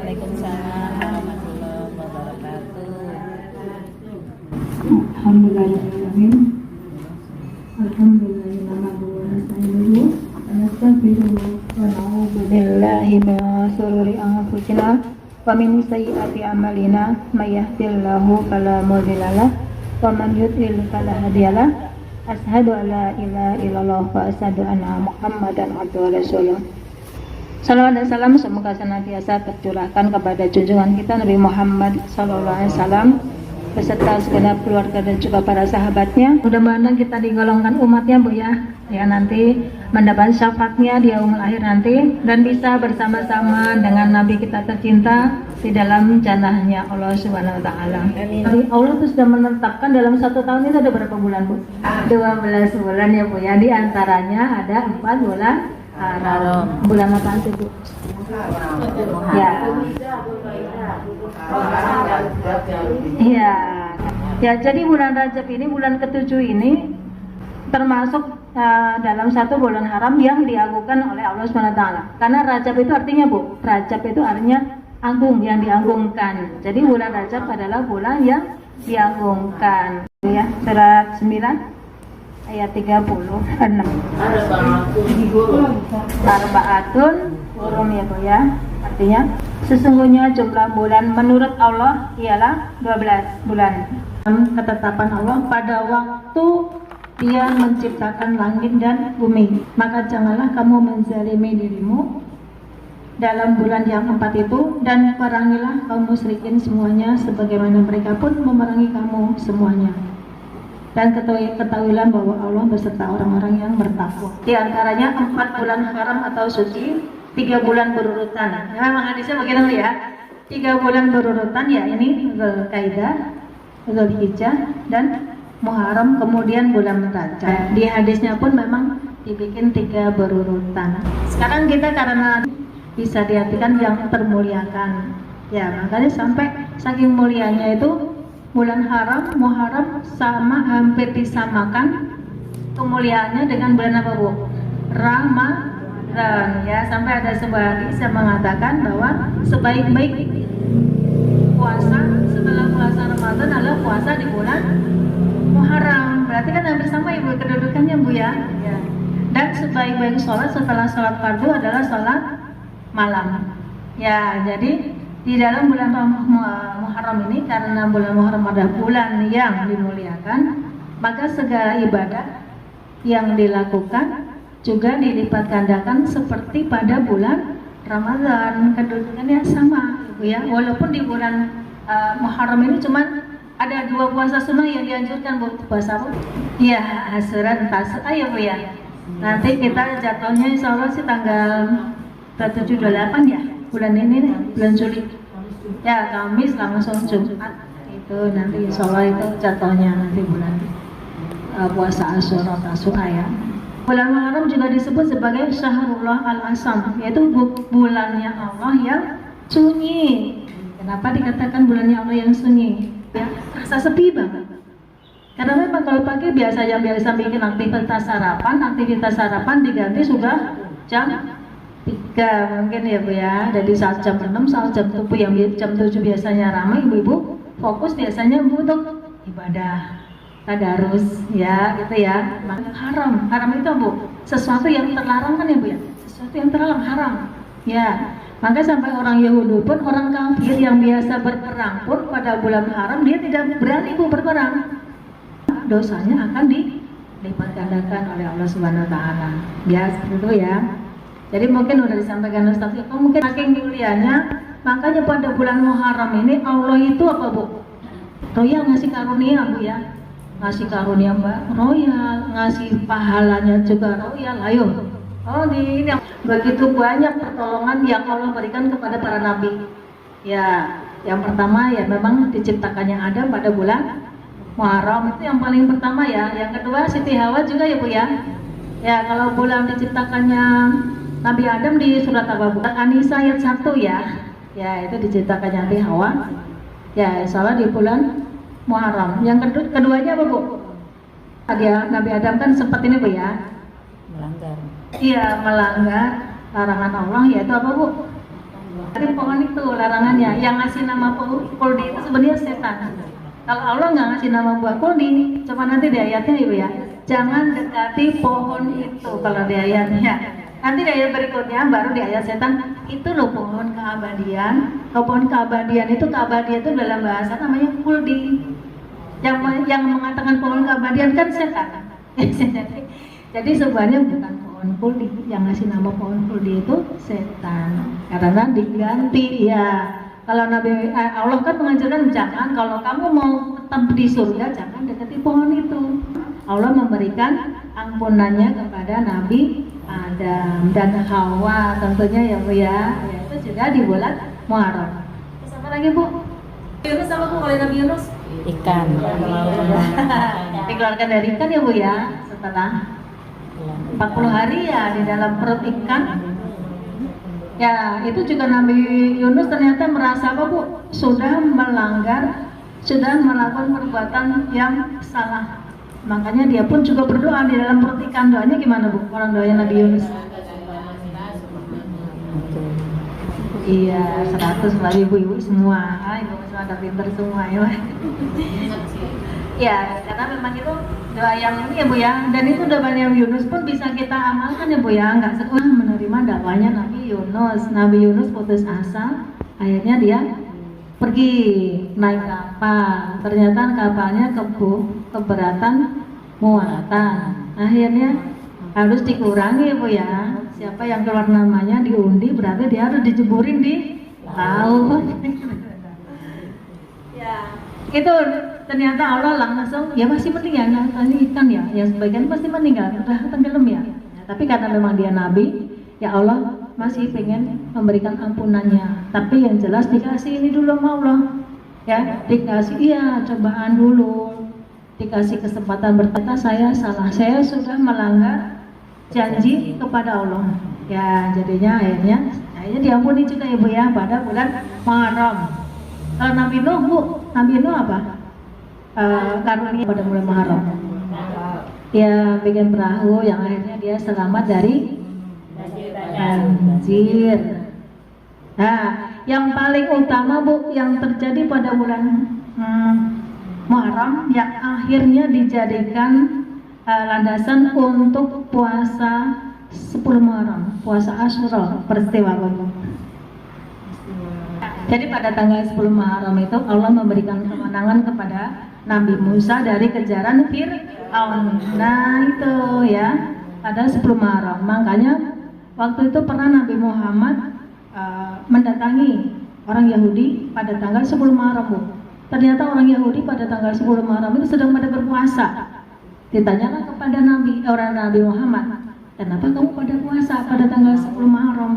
Waalaikumsalam warahmatullahi wabarakatuh. Alhamdulillahirrahmanirrahim. Alhamdulillahirrahmanirrahim. Wa nastaghfiruhu wa na'udzu billahi min shururi anfusina wa min sayyiati a'malina may yahdihillahu fala mudilla lahu wa man yudlil fala hadiya lahu. Asyhadu an la ilaha illallah wa asyhadu anna Muhammadan abduhu wa rasuluh. Salawat dan salam semoga senantiasa tercurahkan kepada junjungan kita Nabi Muhammad SAW beserta segenap keluarga dan juga para sahabatnya. Mudah-mudahan kita digolongkan umatnya Bu ya nanti mendapat syafaatnya di yaumul akhir nanti dan bisa bersama-sama dengan Nabi kita tercinta di dalam jannahnya Allah Subhanahu Wa Taala. Allah itu sudah menetapkan dalam 1 tahun itu ada berapa bulan Bu? 12 bulan ya Bu ya. Di antaranya ada 4 bulan haram. Bulan apa itu Bu? Ya, jadi bulan Rajab ini, bulan ke-7 ini termasuk dalam 1 bulan haram yang diagungkan oleh Allah SWT. Karena Rajab itu artinya Bu, Rajab itu artinya agung, yang diagungkan. Jadi bulan Rajab adalah bulan yang diagungkan. Ya, surat 9 ayat 36. Arba'atun hurum ya Bu ya. Artinya sesungguhnya jumlah bulan menurut Allah ialah 12 bulan. Ketetapan Allah pada waktu Dia menciptakan langit dan bumi. Maka janganlah kamu menzalimi dirimu dalam bulan yang 4 itu, dan perangilah kaum musyrikin semuanya sebagaimana mereka pun memerangi kamu semuanya. Dan ketahuilah bahwa Allah beserta orang-orang yang bertakwa. Di antaranya 4 bulan haram atau suci, 3 bulan berurutan. Memang hadisnya begitu ya. 3 bulan berurutan ya, ini Zulkaidah, Zulhijjah dan Muharram, kemudian bulan Rajab. Di hadisnya pun memang dibikin 3 berurutan. Sekarang kita karena bisa diartikan yang termuliakan. Ya, makanya sampai saking mulianya itu bulan haram, Muharram sama hampir disamakan kemuliaannya dengan bulan apa Bu? Ramadan ya, sampai ada sebuah hadis yang mengatakan bahwa sebaik-baik puasa setelah puasa Ramadan adalah puasa di bulan Muharram. Berarti kan hampir sama Ibu kedudukannya Bu ya. Dan sebaik-baik sholat setelah sholat fardu adalah sholat malam. Ya, jadi di dalam bulan Muharram ini, karena bulan Muharram adalah bulan yang dimuliakan, maka segala ibadah yang dilakukan juga dilipat gandakan seperti pada bulan Ramadan. Kedudukannya sama ya, walaupun di bulan Muharram ini cuma ada 2 puasa sunnah yang dianjurkan Bu. Puasa apa? Iya, Asyura dan Tasyrik ya Bu ya. Nanti kita jatuhnya insya Allah sih tanggal 27-28 ya, bulan ini nih, bulan Juli ya, Kamis langsung Jumat itu nanti insya Allah itu jatuhnya nanti bulan puasa Asyura Tasyrik ya. Bulan Muharram juga disebut sebagai Syahrullah Al-Asam, yaitu bulannya Allah yang sunyi. Kenapa dikatakan bulannya Allah yang sunyi? Ya, rasa sepi banget. Karena memang kalau pagi biasa bikin aktivitas sarapan diganti sudah jam 3 mungkin ya Bu ya. Jadi saat jam 6 saat jam 7 yang jam 7 biasanya ramai, ibu-ibu fokus biasanya untuk ibadah tadarus ya gitu ya. Haram itu Bu, sesuatu yang terlarang kan ya Bu ya. Sesuatu yang terlarang haram. Ya. Maka sampai orang Yahudi pun, orang kafir yang biasa berperang pun pada bulan haram dia tidak berani Bu berperang. Dosanya akan dilipat gandakan oleh Allah Subhanahu Wa Taala. Ya seperti itu ya. Jadi mungkin udah disampaikan Ustaz itu mungkin saking mulianya, makanya pada bulan Muharram ini Allah itu apa Bu? Royal ngasih karunia Bu ya. Ngasih karunia Mbak royal, ngasih pahalanya juga royal. Ayo. Oh di ini begitu banyak pertolongan yang Allah berikan kepada para nabi. Ya, yang pertama ya memang diciptakannya Adam pada bulan Muharram, itu yang paling pertama ya. Yang kedua Siti Hawa juga ya Bu ya. Ya, kalau bulan diciptakannya Nabi Adam di surat apa Bu? An-Nisa ayat 1 ya. Ya, itu diciptakannya Nabi Hawa. Ya, salah di bulan Muharram. Yang keduanya apa Bu? Dia Nabi Adam kan sempat ini Bu ya. Melanggar. Iya, melanggar larangan Allah, yaitu apa Bu? Jadi pohon itu larangannya. Yang ngasih nama kuldi itu sebenarnya setan. Kalau Allah nggak ngasih nama buah kuldi, coba nanti di ayatnya ibu ya. Jangan dekati pohon itu kalau di ayatnya. Nanti di ayat berikutnya baru di ayat setan itu loh pohon keabadian. Kalau pohon keabadian itu dalam bahasa namanya kuldi. Yang mengatakan pohon keabadian kan setan. Jadi sebenarnya bukan pohon kuldi. Yang ngasih nama pohon kuldi itu setan. Karena diganti ya. Kalau Nabi Allah kan mengajarkan jangan, kalau kamu mau tetap di surga jangan dekati pohon itu. Allah memberikan ampunannya kepada Nabi Adam dan Hawa tentunya ya Bu ya. Itu juga di bulan Muharram. Terus apa lagi Bu? Yunus sama Bu, oleh Nabi Yunus? Ikan. Dikeluarkan dari ikan ya Bu ya, setelah 40 hari ya di dalam perut ikan. Ya, itu juga Nabi Yunus ternyata merasa apa Bu? Sudah melakukan perbuatan yang salah. Makanya dia pun juga berdoa di dalam perut ikan. Doanya gimana Bu? Orang doanya Nabi Yunus. Iya, 100 Mbak ibu-ibu semua. Ibu semua ada pinter semua ya. Ya, karena memang itu doa yang ini ya Bu ya. Dan itu doanya Yunus pun bisa kita amalkan ya Bu ya. Nggak sekolah menerima dakwanya Nabi Yunus. Nabi Yunus putus asa, akhirnya dia pergi naik kapal. Ternyata kapalnya keberatan muatan. Akhirnya harus dikurangi ya Bu ya. Siapa yang keluar namanya diundi berarti dia harus dijeburin di laut. Ya, itu ternyata Allah langsung ya masih mending ya ini ikan ya, yang sebagian pasti meninggal udah tenggelam ya. Tapi karena memang dia nabi, ya Allah masih pengen memberikan ampunannya. Tapi yang jelas dikasih ini dulu sama Allah, ya dikasih iya cobaan dulu, dikasih kesempatan berkata saya salah, saya sudah melanggar janji kepada Allah. Ya jadinya akhirnya diampuni juga ibu ya pada bulan Muharram. Kalau Nabi Nuh Bu, Nabi Nuh apa? Karunia pada bulan Muharram. Ya bikin perahu yang akhirnya dia selamat dari banjir. Nah, yang paling utama Bu yang terjadi pada bulan Muharram yang akhirnya dijadikan landasan untuk puasa 10 Muharram, puasa Asyura, peristiwa Bu. Jadi pada tanggal 10 Muharram itu Allah memberikan kemenangan kepada Nabi Musa dari kejaran Fir'aun. Nah itu ya pada 10 Muharram. Makanya waktu itu pernah Nabi Muhammad mendatangi orang Yahudi pada tanggal 10 Muharram Bu. Ternyata orang Yahudi pada tanggal 10 Muharram itu sedang pada berpuasa. Ditanyakan kepada Nabi Muhammad, kenapa kamu pada puasa pada tanggal 10 Muharram?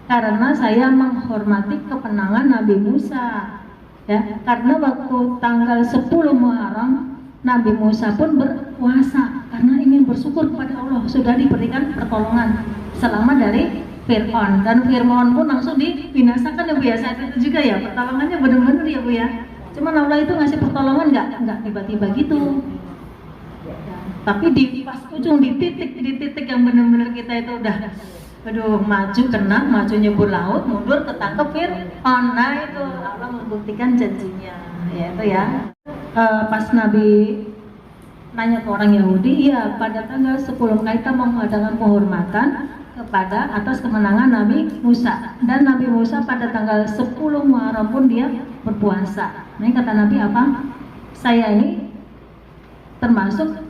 Karena saya menghormati kemenangan Nabi Musa. Ya, karena waktu tanggal 10 Muharram Nabi Musa pun berpuasa karena ingin bersyukur kepada Allah sudah diberikan pertolongan selama dari Fir'aun, dan Fir'aun pun langsung dibinasakan ya Bu ya. Saat itu juga ya pertolongannya benar-benar ya Bu ya. Cuman Allah itu ngasih pertolongan nggak tiba-tiba gitu. Tapi di pas ujung di titik yang benar-benar kita itu udah aduh maju kena, maju nyebur laut, mundur ketangkep Fir'aun. Nah itu Allah membuktikan janjinya, yaitu ya pas Nabi nanya ke orang Yahudi, ya pada tanggal 10 kita mengadakan penghormatan kepada atas kemenangan Nabi Musa, dan Nabi Musa pada tanggal 10 Muharram pun dia berpuasa. Nah kata Nabi apa? Saya ini termasuk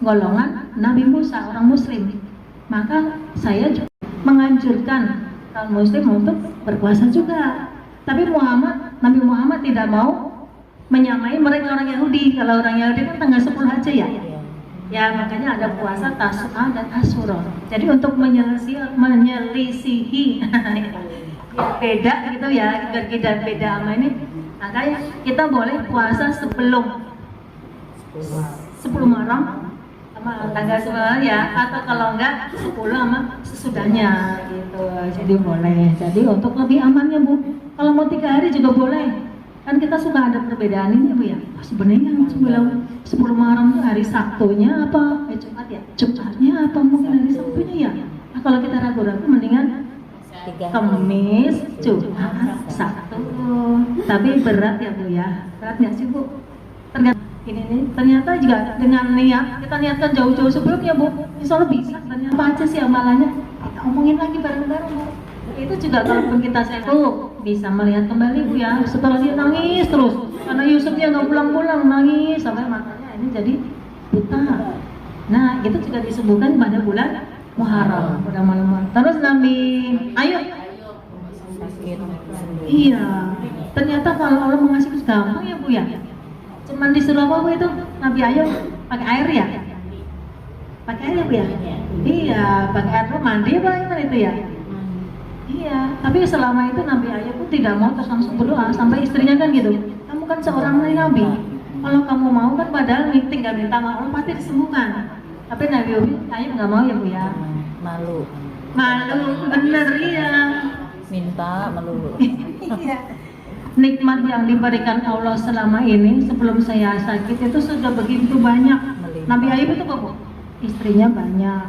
golongan Nabi Musa, orang Muslim, maka saya juga menganjurkan kaum Muslim untuk berpuasa juga. Tapi Nabi Muhammad tidak mau menyamai mereka orang Yahudi. Kalau orang Yahudi kan tanggal 10 aja ya. Ya makanya ada puasa Tasu'a dan Asyura. Jadi untuk menyelisihi beda gitu ya, biar kita beda sama ini. Makanya kita boleh puasa sebelum 10 Muharram tanggal 9 ya, atau kalau enggak 10 sama sesudahnya gitu. Jadi boleh. Jadi untuk lebih amannya Bu, kalau mau 3 hari juga boleh. Kan kita suka ada perbedaan ini Bu ya. Sebenarnya yang 10 Muharram itu hari Sabtunya apa? Jumat ya? Jumatnya apa mungkin hari Sabtunya ya? Nah, kalau kita ragu-ragu mendingan 3 hari. Kamis, Jumat, Sabtu. Tapi berat ya Bu ya. Berat nggak sih Bu? Ternyata ini nih, ternyata juga dengan niat kita niatkan jauh-jauh sebelumnya Bu. Insya Allah bisa. Ternyata apa aja sih amalannya? Kita omongin lagi bareng-bareng Bu. Itu juga kalaupun kita sehat bisa melihat kembali Bu ya. Setelah dia nangis terus, karena Yusuf dia nggak pulang-pulang nangis sampai matanya ini jadi buta. Nah itu juga disembuhkan pada bulan Muharram pada malam. Terus Nabi Ayub Sakit sembuh. iya, ternyata kalau Allah mengasihi gampang ya Bu ya. Cuman disuruh apa Bu itu? Nabi Ayub pakai air ya? Pakai air ya Bu ya? Iya, pakai air mandi apa gimana itu ya? Iya, tapi selama itu Nabi Ayub pun tidak mau terus langsung berdoa sampai istrinya kan gitu. Kamu kan seorang nabi. Kalau kamu mau kan padahal tinggal minta maaf pasti disembuhkan. Tapi Nabi Ayub nggak mau ya Bu ya. Malu. Malu, bener iya. Minta melulu. Iya. Nikmat yang diberikan Allah selama ini sebelum saya sakit itu sudah begitu banyak. Nabi Ayub itu kok Bu? Istrinya banyak,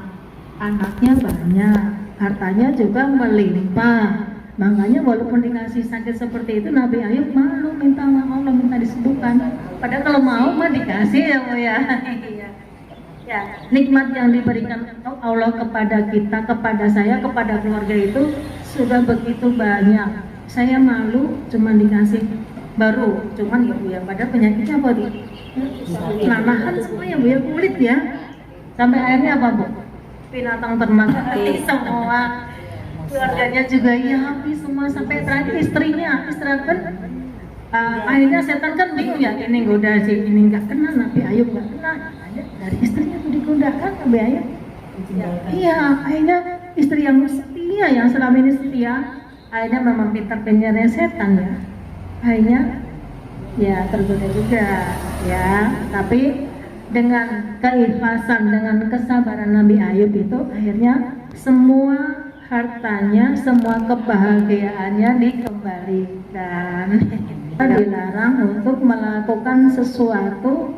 anaknya banyak, hartanya juga melimpah. Makanya walaupun dikasih sakit seperti itu Nabi Ayub malu minta sama Allah, minta disembuhkan. Padahal kalau mau mah dikasih ya Bu ya. Ya, nikmat yang diberikan Allah kepada kita, kepada saya, kepada keluarga itu sudah begitu banyak. Saya malu cuma dikasih baru, cuman ya Bu ya, padahal penyakitnya apa di nanahan semua ya Bu ya, kulit ya. Sampai akhirnya apa Bu? Binatang ternak semua. Keluarganya juga ya habis semua sampai terakhir istrinya, kan akhirnya setan kan bingung ya, ini goda sih, ini nggak kena, Nabi Ayub nggak kena. Dari istrinya tuh digodakan Nabi Ayub. Iya, akhirnya istri yang setia, yang selama ini setia, akhirnya memang pintar-pintarnya setan ya. Akhirnya ya tergoda juga ya. Tapi dengan keikhlasan, dengan kesabaran Nabi Ayub itu akhirnya semua hartanya, semua kebahagiaannya dikembalikan. Kita dilarang untuk melakukan sesuatu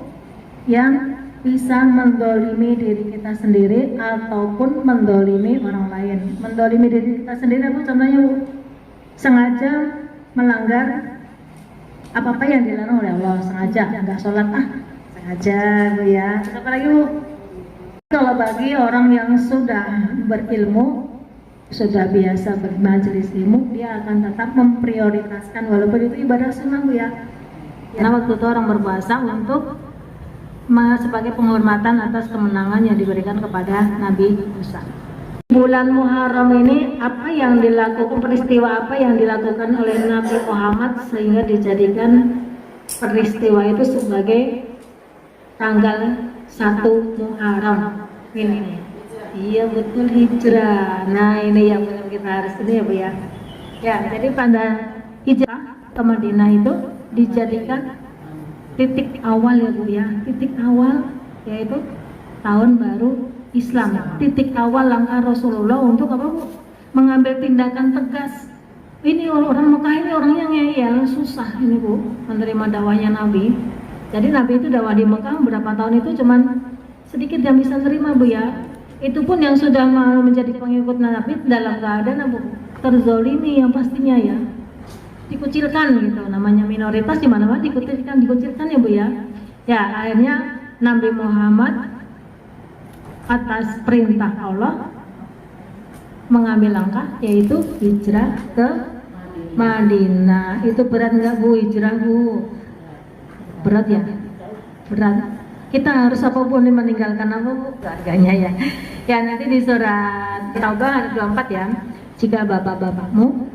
yang bisa mendolimi diri kita sendiri ataupun mendolimi orang lain. Mendolimi diri kita sendiri apa contohnya Bu? Sengaja melanggar apa-apa yang dilarang oleh Allah, sengaja nggak sholat sengaja Bu ya. Apa lagi Bu? Kalau bagi orang yang sudah berilmu, sudah biasa bermajelis ilmu, dia akan tetap memprioritaskan walaupun itu ibadah sunnah Bu ya. Karena waktu itu orang berpuasa untuk sebagai penghormatan atas kemenangan yang diberikan kepada Nabi Musa. Bulan Muharram ini apa yang dilakukan, peristiwa apa yang dilakukan oleh Nabi Muhammad sehingga dijadikan peristiwa itu sebagai tanggal 1 Muharram ini? Iya betul, hijrah. Nah ini yang kita harus ini ya Bu ya. Ya, jadi pada hijrah ke Madinah itu dijadikan titik awal ya Bu ya, titik awal yaitu tahun baru Islam. Titik awal langkah Rasulullah untuk apa Bu? Mengambil tindakan tegas. Ini orang Mekah ini orangnya ngeyel, susah ini Bu menerima dakwahnya Nabi. Jadi Nabi itu dakwah di Mekah berapa tahun itu cuman sedikit yang bisa terima Bu ya. Itu pun yang sudah mau menjadi pengikut Nabi dalam keadaan apa? Terzolimi yang pastinya ya. Dikucilkan gitu, namanya minoritas di mana-mana dikucilkan ya Bu ya. Ya akhirnya Nabi Muhammad atas perintah Allah mengambil langkah yaitu hijrah ke Madinah. Itu berat nggak Bu hijrah Bu? Berat ya? Berat. Kita harus apapun meninggalkan apa Bu? Keluarganya ya. Ya nanti di surat Taubah ayat 24 ya. Jika bapak-bapakmu,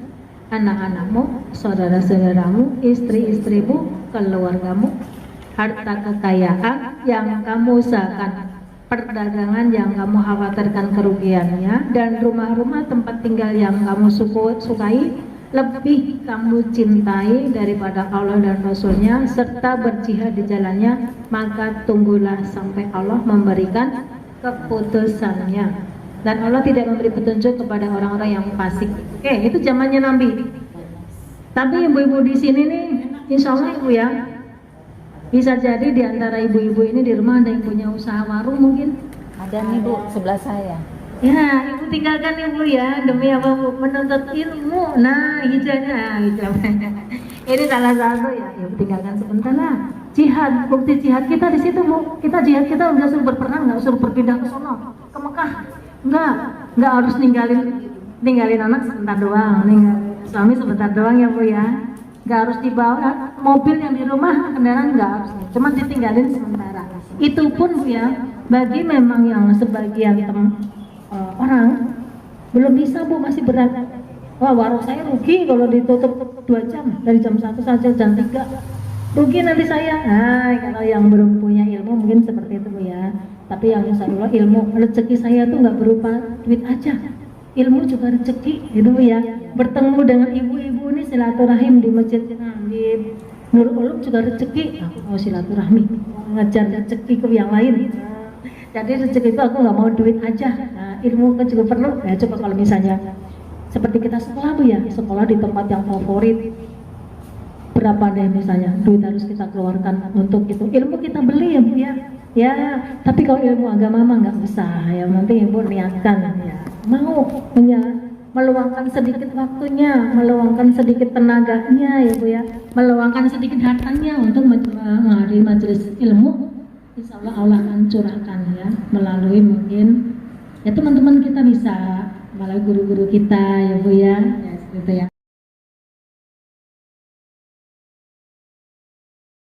anak-anakmu, saudara-saudaramu, istri-istrimu, keluargamu, harta kekayaan yang kamu usahakan, perdagangan yang kamu khawatirkan kerugiannya, dan rumah-rumah tempat tinggal yang kamu sukai, lebih kamu cintai daripada Allah dan Rasulnya, serta berjihad di jalannya, maka tunggulah sampai Allah memberikan keputusannya. Dan Allah tidak memberi petunjuk kepada orang-orang yang fasik. Oke, itu zamannya Nabi. Tapi ibu-ibu di sini nih, insya Allah Ibu ya, bisa jadi di antara ibu-ibu ini di rumah ada yang punya usaha warung mungkin. Ada nih Bu, sebelah saya. Ya, Ibu ditinggalkan ibu ya demi apa bu? Menuntut ilmu. Nah hijaunya hijau. Ini salah satu ya, tinggalkan sebentar lah. Jihad, bukti jihad kita di situ bu. Kita jihad kita nggak suruh berperang, nggak suruh berpindah ke sono, ke Mekah. Nggak harus ninggalin anak sebentar doang, ninggalin suami sebentar doang ya bu ya. Nggak harus dibawa mobil yang di rumah, kendaraan nggak harus, cuma ditinggalin sementara. Itu pun bu ya, bagi memang yang sebagian orang belum bisa bu, masih berat. Wah warung saya rugi kalau ditutup 2 jam, dari jam 1 sampai jam 3 rugi nanti saya. Kalau yang belum punya ilmu mungkin seperti itu bu ya. Tapi yang insya Allah ilmu, rezeki saya tuh nggak berupa duit aja, ilmu juga rezeki gitu bu ya. Bertemu dengan ibu-ibu ini silaturahim di masjid di Nurul Ulum juga rezeki. Aku mau silaturahmi, ngajar rezeki ke yang lain. Jadi rezeki itu aku nggak mau duit aja. Nah, ilmu kan juga perlu. Ya coba kalau misalnya seperti kita sekolah bu ya, sekolah di tempat yang favorit, berapa deh misalnya duit harus kita keluarkan untuk itu. Ilmu kita beli ya bu ya. Ya, tapi kalau ilmu agama mah nggak usah. Yang penting ibu niatkan ya, mau meluangkan sedikit waktunya, meluangkan sedikit tenaganya ya bu ya, meluangkan sedikit hartanya untuk menghadiri majelis ilmu. Insya Allah Allah akan curahkan ya melalui mungkin ya teman-teman kita bisa, melalui guru-guru kita ya bu ya, gitu ya.